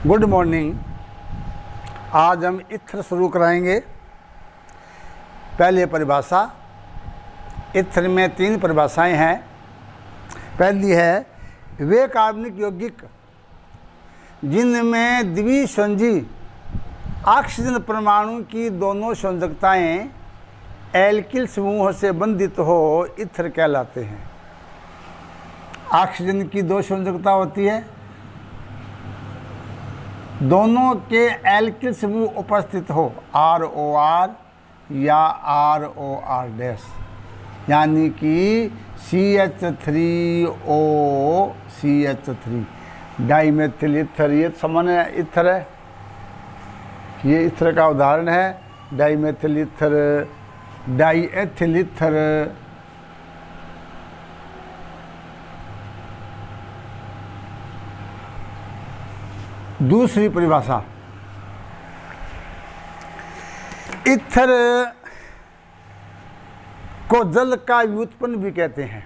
Good morning. आज हम ether शुरू कराएंगे। पहले परिभाषा। इथर में 3 परिभाषाएं हैं। पहली है वे कार्बनिक यौगिक जिनमें द्विसंयोजी ऑक्सीजन परमाणु की दोनों संयोजकताएं एल्किल समूह से बंधित हो इथर कहलाते हैं। ऑक्सीजन की 2 संयोजकता होती है, दोनों के एल्किल समूह उपस्थित हो ROR या ROR डैश, यानी कि CH3O CH3 डाइमेथिल ईथर। ये सामान्य ईथर है, ये ईथर का उदाहरण है। डाइमेथिल ईथर, डाइएथिल ईथर, दूसरी परिभाषा ईथर को जल का व्युत्पन्न भी कहते हैं।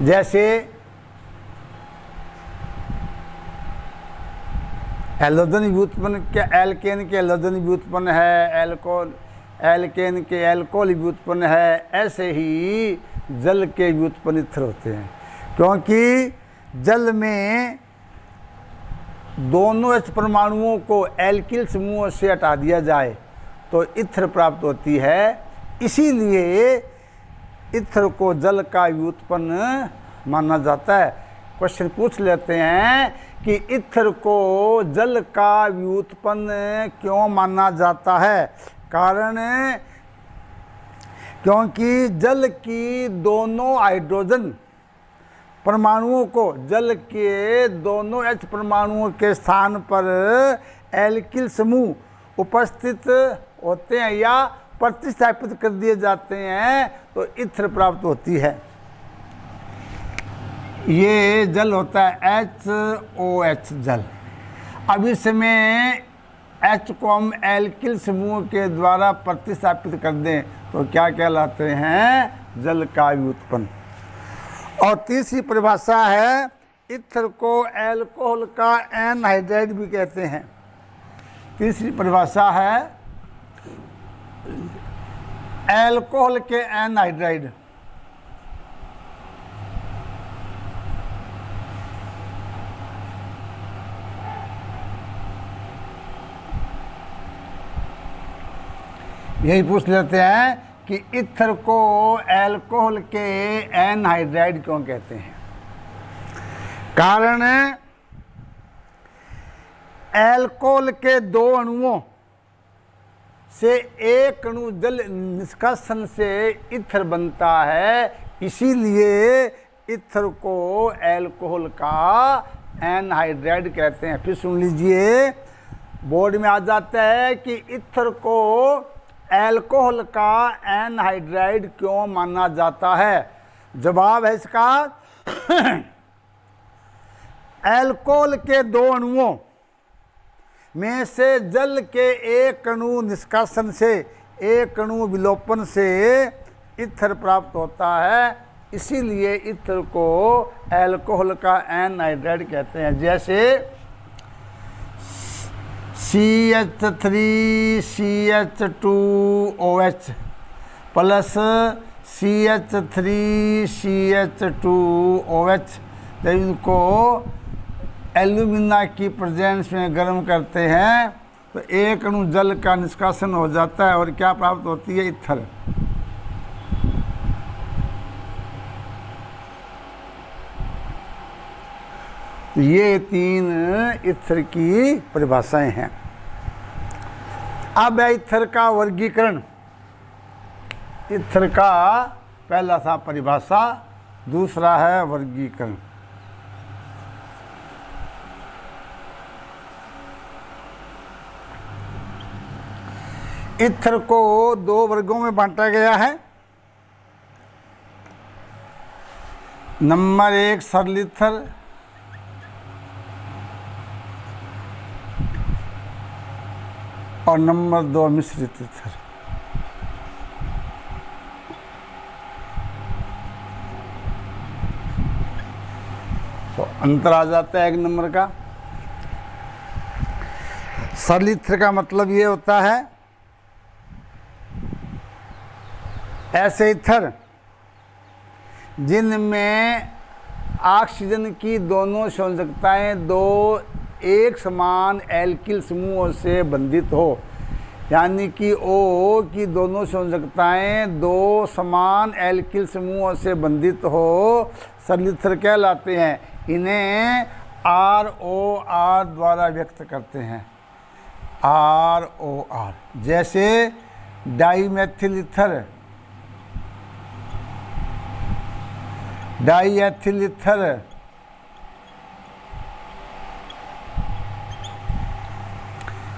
जैसे एल्कोन व्युत्पन्न के एल्केन के एल्कोन व्युत्पन्न है, एल्केन के एल्कोहल व्युत्पन्न है। ऐसे ही जल के व्युत्पन्न ईथर होते हैं, क्योंकि जल में दोनों H परमाणुओं को एल्किल समूह से हटा दिया जाए तो ईथर प्राप्त होती है। इसीलिए ईथर को जल का व्युत्पन्न माना जाता है। क्वेश्चन पूछ लेते हैं कि ईथर को जल का व्युत्पन्न क्यों माना जाता है। कारण क्योंकि जल की दोनों हाइड्रोजन परमाणुओं को जल के दोनों H परमाणुओं के स्थान पर एल्किल समूह उपस्थित होते हैं या प्रतिस्थापित कर दिए जाते हैं तो ईथर प्राप्त होती है। ये जल होता है HOH जल। अब इसमें H को हम एल्किल समूह के द्वारा प्रतिस्थापित कर दें तो क्या कहलाते हैं? जल का व्युत्पन्न। और तीसरी परिभाषा है ईथर को एल्कोहल का एनहाइड्राइड भी कहते हैं। तीसरी परिभाषा है एल्कोहल के एनहाइड्राइड। यही पूछ लेते हैं कि ईथर को एल्कोहल के एनहाइड्राइड क्यों कहते हैं। कारण एल्कोहल के 2 अणुओं से एक अणु जल निष्कासन से ईथर बनता है। इसीलिए ईथर को एल्कोहल का एनहाइड्राइड कहते हैं। फिर सुन लीजिए, बोर्ड में आ जाता है कि ईथर को एल्कोहल का एनहाइड्राइड क्यों माना जाता है। जवाब है इसका एल्कोहल के 2 अणुओं में से जल के एक अणु निष्कासन से, एक अणु विलोपन से ईथर प्राप्त होता है। इसीलिए ईथर को एल्कोहल का एनहाइड्राइड कहते हैं। जैसे CH3 CH2OH plus CH3 CH2OH। जब इनको एल्यूमिना की प्रेजेंस में गर्म करते हैं तो एक अणु जल का निष्कासन हो जाता है और क्या प्राप्त होती है? ईथर। ये 3 ईथर की परिभाषाएं हैं। अब है ईथर का वर्गीकरण। ईथर का पहला था परिभाषा, दूसरा है वर्गीकरण। ईथर को 2 वर्गों में बांटा गया है। नंबर 1 सरल ईथर और नंबर 2 मिश्रित ईथर। तो अंतर आ जाता है 1 नंबर का। सरल ईथर का मतलब ये होता है ऐसे ईथर जिनमें ऑक्सीजन की दोनों संयोजकताएं दो एक समान एल्किल समूहों से बंधित हो, यानी कि O की दोनों संयोजकताएं दो समान एल्किल समूहों से बंधित हो, सरल ईथर कहलाते हैं। इन्हें ROR द्वारा व्यक्त करते हैं, ROR। जैसे डाईमेथिल ईथर, डाईएथिल ईथर,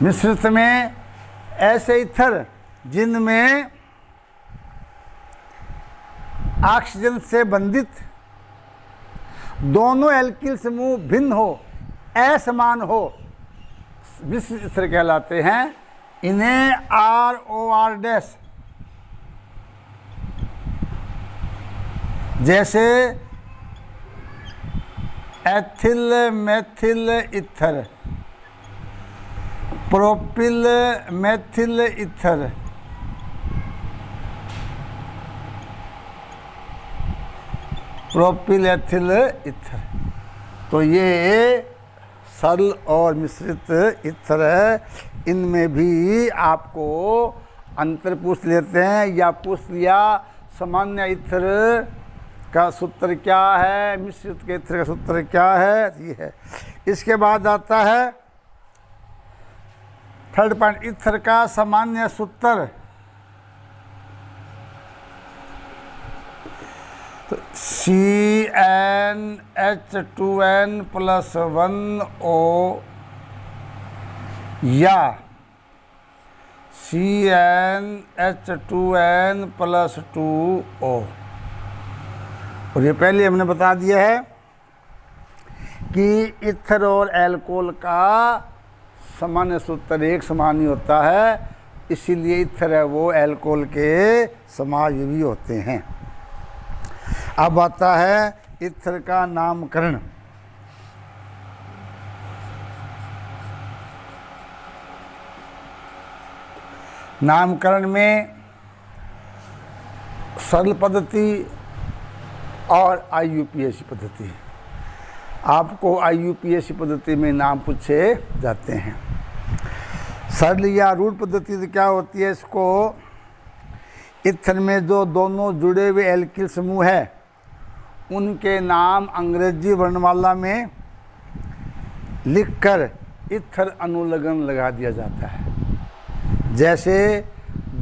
मिश्रित में ऐसे ईथर जिनमें ऑक्सीजन से बंधित दोनों एल्किल समूह भिन्न हो, असमान हो, मिश्रित ईथर कहलाते हैं। इन्हें ROR डैश। जैसे ethyl methyl ether, propyl methyl ether, propyl ethyl ether. तो ये सरल और मिश्रित ईथर है। इनमें भी आपको अंतर पूछ लेते हैं, या पूछ लिया सामान्य ईथर का सूत्र क्या है, मिश्रित के ईथर का सूत्र क्या है, ये है। इसके बाद आता है थर्ड पॉइंट, ईथर का सामान्य सूत्र। तो CnH2n+1O या CnH2n+2O। और ये पहले हमने बता दिया है कि ईथर और एल्कोहल का सामान्य सूत्र एक समान ही होता है, इसीलिए ईथर है वो एल्कोहल के समायोगी होते हैं। अब आता है ईथर का नामकरण। नामकरण में सरल पद्धति और IUPAC पद्धति। आपको IUPAC पद्धति में नाम पूछे जाते हैं। सरल या रूढ़ पद्धति तो क्या होती है, इसको ईथर में जो दोनों जुड़े हुए एल्किल समूह है उनके नाम अंग्रेजी वर्णमाला में लिखकर ईथर अनुलग्न लगा दिया जाता है। जैसे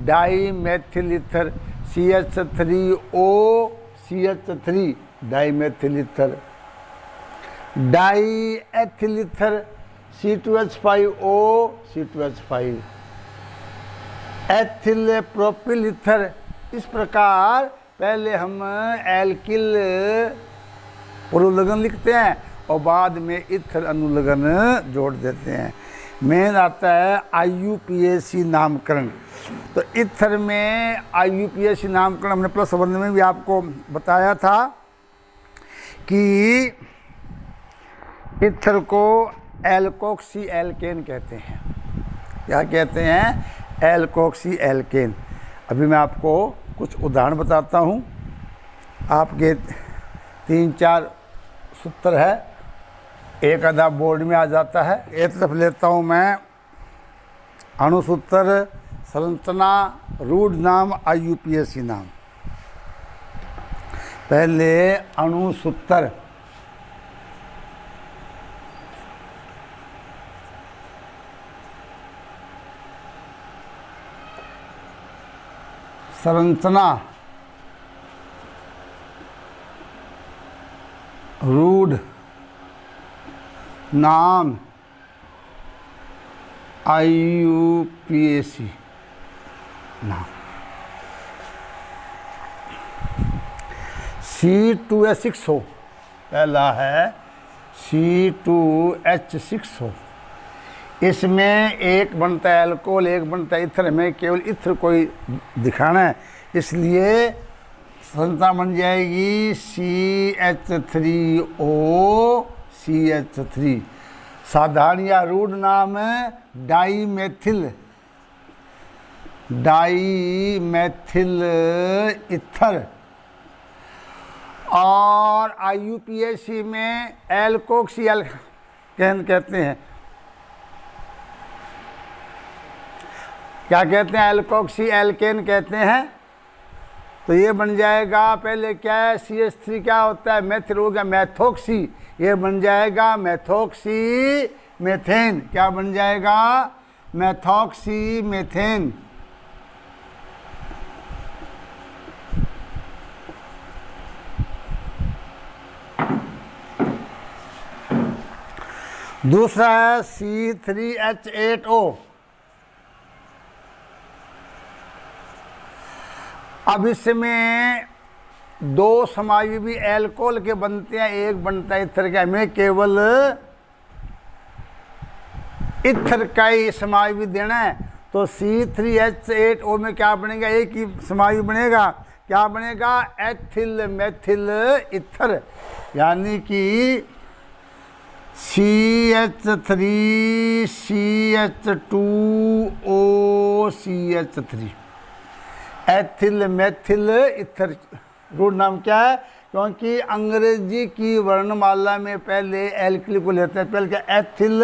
dimethyl ether CH3O CH3 dimethyl ether, diethyl ether C2H5O C2H5, ethyl propyl ether. इस प्रकार पहले हम एल्किल अनुलग्न लिखते हैं और बाद में ईथर अनुलग्न जोड़ देते हैं। मेन आता है IUPAC नामकरण। तो ईथर में IUPAC नामकरण हमने +1 में भी आपको बताया था कि ईथर को एल्कोक्सी एल्केन कहते हैं। क्या कहते हैं? Alkoxy alkane. अभी मैं आपको कुछ उदाहरण बताता हूँ। आपके 3-4 सूत्र है, एक आधा बोर्ड में आ जाता है। एक तरफ लेता हूँ मैं अणुसूत्र, संरचना, रूढ़ नाम, IUPAC नाम। पहले अणुसूत्र। संरचना, रूढ़ नाम, IUPAC नाम। C2H6O पहला है, C2H6O। इसमें एक बनता है एल्कोहल, एक बनता है ईथर। हमें केवल ईथर को ही दिखाना है, इसलिए संरचना बन जाएगी CH3O CH3। साधारण या रूढ़ नाम डाईमेथिल ईथर, और IUPAC में एल्कोक्सी एल्केन कहते हैं। क्या कहते हैं? एल्कोक्सी एल्केन कहते हैं। तो ये बन जाएगा, पहले क्या है CH3 क्या होता है, मेथिल हो गया मैथोक्सी, ये बन जाएगा मैथोक्सी मेथेन। क्या बन जाएगा? Methoxy methane. दूसरा है C3H8O। अब इसमें दो समायोगी एल्कोहल के बनते हैं, एक बनता है इथर का। हमें केवल इथर का ही समायोगी देना है। तो C3H8O में क्या बनेगा? एक ही समायोगी बनेगा। क्या बनेगा? एथिल मेथिल इथर, यानी कि CH3CH2OCH3 ethyl methyl ether. Root नाम क्या है? क्योंकि अंग्रेजी की वर्णमाला में पहले एल्किल को लेते हैं। पहले क्या? Ethyl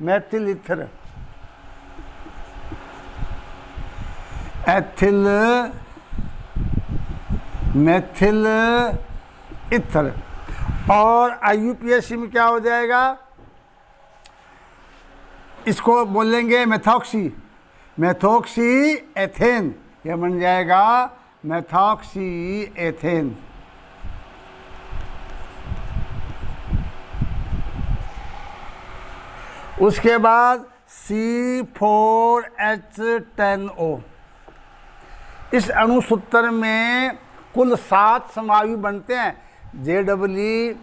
methyl ether, ethyl methyl ether. और IUPAC में क्या हो जाएगा? इसको बोलेंगे मेथॉक्सी, मेथॉक्सी एथेन। यह बन जाएगा मेथॉक्सी एथेन। उसके बाद C4H10O। इस अणुसूत्र में कुल 7 समायु बनते हैं। JEE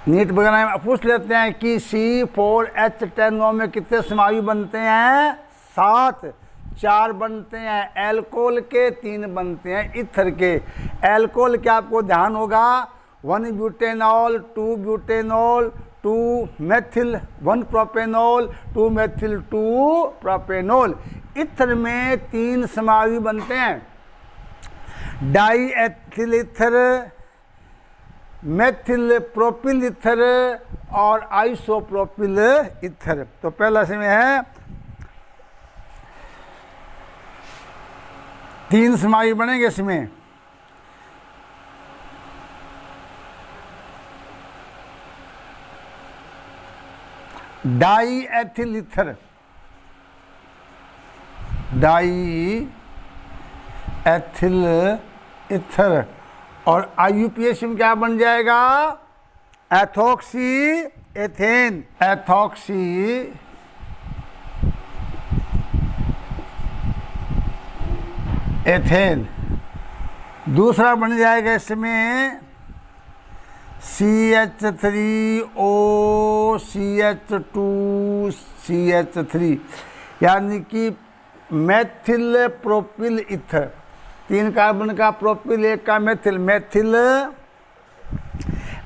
नीट वगैरह में पूछ लेते हैं कि C4H10O में कितने समायु बनते हैं? 7। 4 बनते हैं एल्कोहल के, 3 बनते हैं इथर के। एल्कोहल के आपको ध्यान होगा 1 butanol, 2 butanol, 2 methyl, 1 propanol, 2 methyl, 2 propanol. Ether में 3 समायु बनते हैं, die ethyl ether, methyl propyl ether और आइसोप्रोपिल इथर। तो पहला इसमें है 3 समायु बनेंगे इसमें। Die ethyl ether, die ethyl ether. और IUPAC में क्या बन जाएगा? Ethoxy ethane, ethoxy ethane. दूसरा बन जाएगा इसमें CH3OCH2CH3, यानी कि मेथिल प्रोपिल इथर। 3 कार्बन का प्रोपिल, 1 का methyl, methyl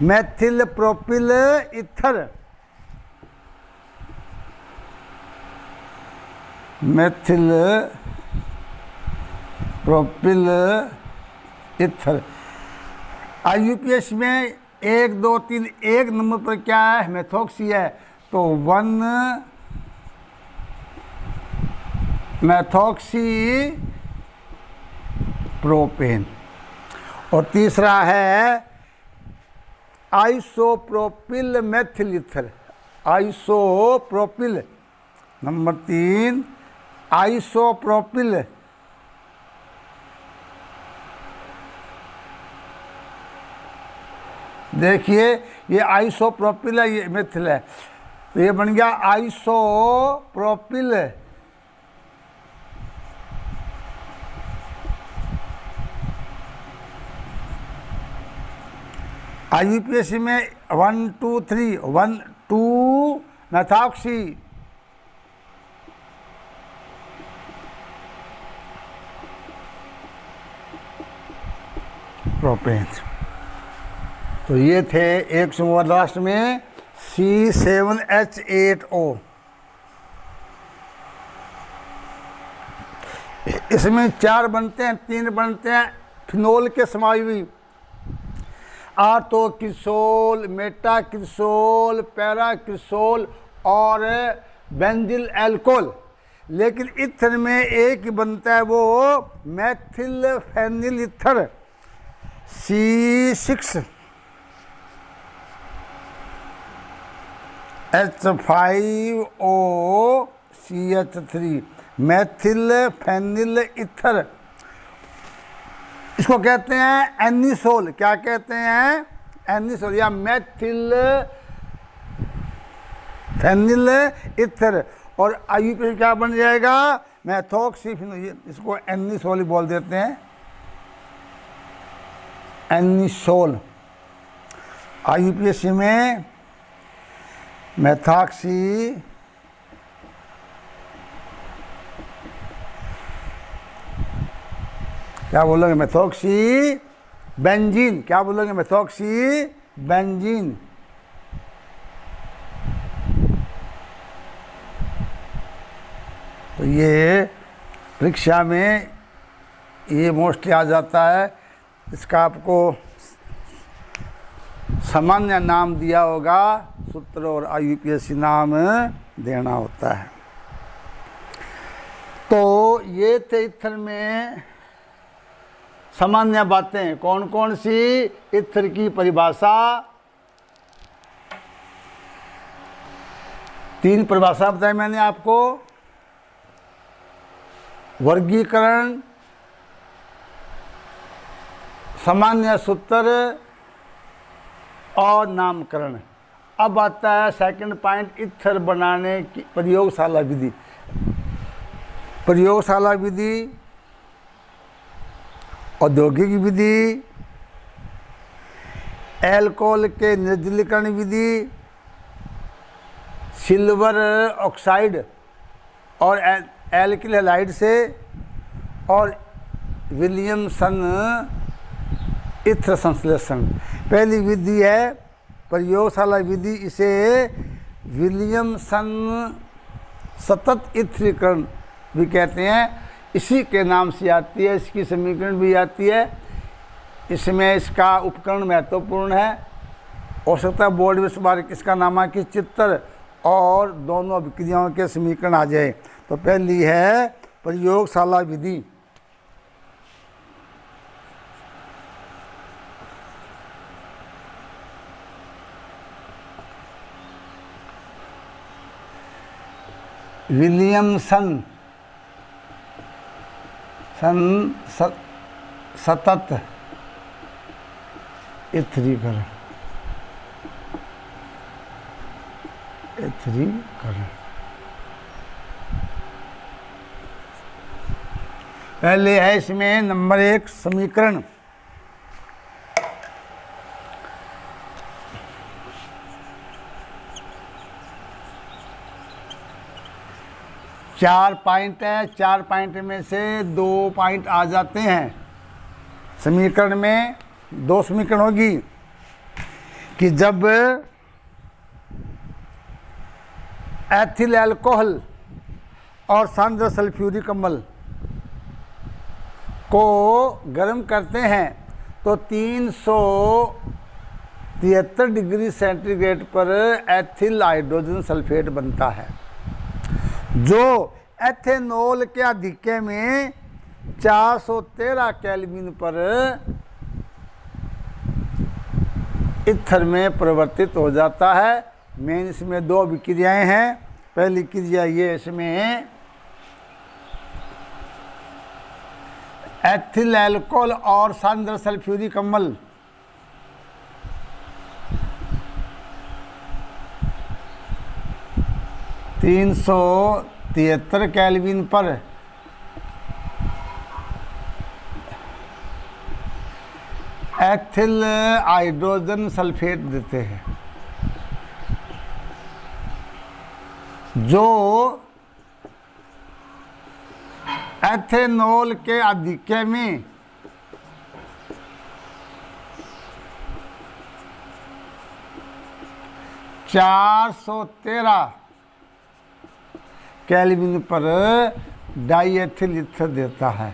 methyl propyl ether, methyl propyl ether. IUPAC में 1 2 3 1 नंबर पर क्या है? मेथोक्सी है। तो 1 मेथोक्सी प्रोपेन। और तीसरा है isopropyl methyl ether, isopropyl. Number 3 isopropyl. देखिए ये आइसोप्रोपिल है, ये मेथिल है, तो ये बन गया आइसोप्रोपिल। IUPAC में 1 2 3 1 2 मेथॉक्सी, प्रोपेन। तो ये थे एक समूह लास्ट में C7H8O। इसमें 4 बनते हैं, 3 बनते हैं फिनोल के समाई, आर्टोक्रिसोल, मेटाक्रिसोल, पैराक्रिसोल और बेंजिल एल्कोहल। लेकिन इथर में एक ही बनता है, वो methyl phenyl ether C6H5OCH3 methyl phenyl ether. इसको कहते हैं एनिसोल। क्या कहते हैं? एनिसोल या मैथिल फेनिल इथर। और IUPAC क्या बन जाएगा? मेथॉक्सीफिनोल। इसको एनिसोल बोल देते हैं, एनिसोल। IUPAC में मेथॉक्सी क्या बोलोगे? Methoxy benzene. क्या बोलोगे? Methoxy benzene. तो ये परीक्षा में ये मोस्टली आ जाता है। इसका आपको सामान्य नाम दिया होगा, सूत्र और IUPAC नाम देना होता है। तो ये थे इथर में सामान्य बातें। कौन कौन सी? इथर की परिभाषा, 3 परिभाषा बताई मैंने आपको, वर्गीकरण, सामान्य सूत्र और नामकरण। अब आता है सेकंड पॉइंट, इथर बनाने की प्रयोगशाला विधि। प्रयोगशाला विधि, औद्योगिक विधि, एल्कोहल के निर्जलीकरण विधि, सिल्वर ऑक्साइड और एल्किल हैलाइड से, और विलियमसन इथर संश्लेषण। पहली विधि है प्रयोगशाला विधि। इसे विलियमसन सतत इथरीकरण भी कहते हैं। इसी के नाम से आती है, इसकी समीकरण भी आती है। इसमें इसका उपकरण महत्वपूर्ण है। हो सकता है बोर्ड में इस बार इसका नामांकित चित्र और दोनों अभिक्रियाओं के समीकरण आ जाए। तो पहली है प्रयोगशाला विधि। विलियमसन सतत इथरीकरण। पहले है इसमें नंबर 1 समीकरण। चार पॉइंट है, 4 पॉइंट में से 2 पॉइंट आ जाते हैं। समीकरण में 2 समीकरण होगी कि जब एथिल अल्कोहल और सांद्र सल्फ्यूरिक अम्ल को गर्म करते हैं तो 373 डिग्री सेंटीग्रेड पर एथिल हाइड्रोजन सल्फेट बनता है, जो एथेनॉल के आधिक्य में 413 केल्विन पर इथर में परिवर्तित हो जाता है। मेन इसमें 2 अभिक्रियाएं हैं। पहली क्रिया ये इसमें एथिल अल्कोहल और सांद्र सल्फ्यूरिक अम्ल तीन 373 केल्विन पर एथिल हाइड्रोजन सल्फेट देते हैं, जो एथेनॉल के आधिक्य में 413 413 केल्विन पर डाइएथिल ईथर देता है।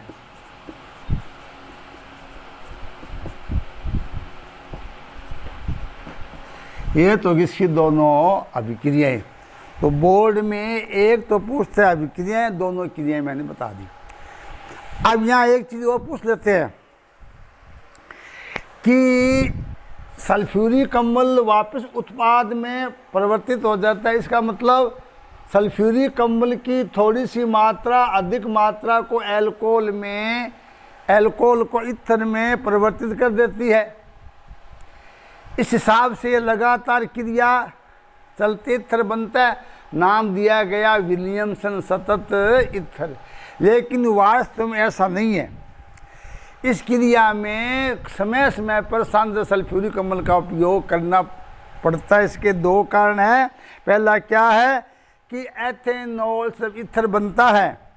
ये तो इसकी दोनों अभिक्रियाएं। तो बोर्ड में एक तो पूछते हैं अभिक्रियाएं, दोनों क्रियाएं मैंने बता दी। अब यहाँ एक चीज़ और पूछ लेते हैं कि सल्फ्यूरिक अम्ल वापस उत्पाद में परिवर्तित हो जाता है। इसका मतलब सल्फ्यूरिक अम्ल की थोड़ी सी मात्रा अधिक मात्रा को एल्कोहल को ईथर में परिवर्तित कर देती है। इस हिसाब से ये लगातार क्रिया चलते ईथर बनता है। नाम दिया गया विलियमसन सतत ईथर। लेकिन वास्तव में ऐसा नहीं है। इस क्रिया में समय समय पर सांद्र सल्फ्यूरिक अम्ल का उपयोग करना पड़ता है। इसके दो कारण हैं। पहला क्या है कि एथेनॉल जब ईथर बनता है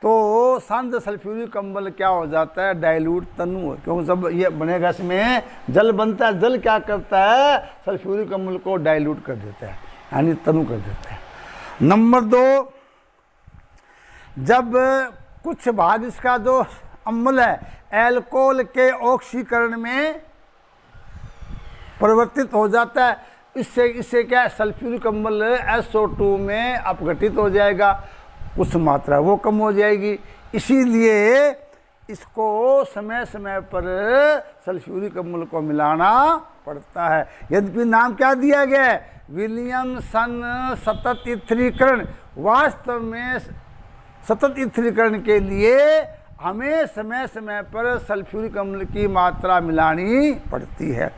तो सांद्र सल्फ्यूरिक अम्ल क्या हो जाता है, डाइल्यूट तनु। क्योंकि जब ये बनेगा इसमें जल बनता है, जल क्या करता है, सल्फ्यूरिक अम्ल को डाइल्यूट कर देता है, यानी तनु कर देता है। नंबर 2, जब कुछ भाग इसका जो अम्ल है एल्कोहल के ऑक्सीकरण में परिवर्तित हो जाता है। इससे क्या है, सल्फ्यूरिक अम्ल SO2 में अपघटित हो जाएगा, कुछ मात्रा वो कम हो जाएगी। इसीलिए इसको समय समय पर सल्फ्यूरिक अम्ल को मिलाना पड़ता है। यद्यपि नाम क्या दिया गया है, विलियमसन सतत ईथरीकरण। वास्तव में सतत ईथरीकरण के लिए हमें समय समय पर सल्फ्यूरिक अम्ल की मात्रा मिलानी पड़ती है।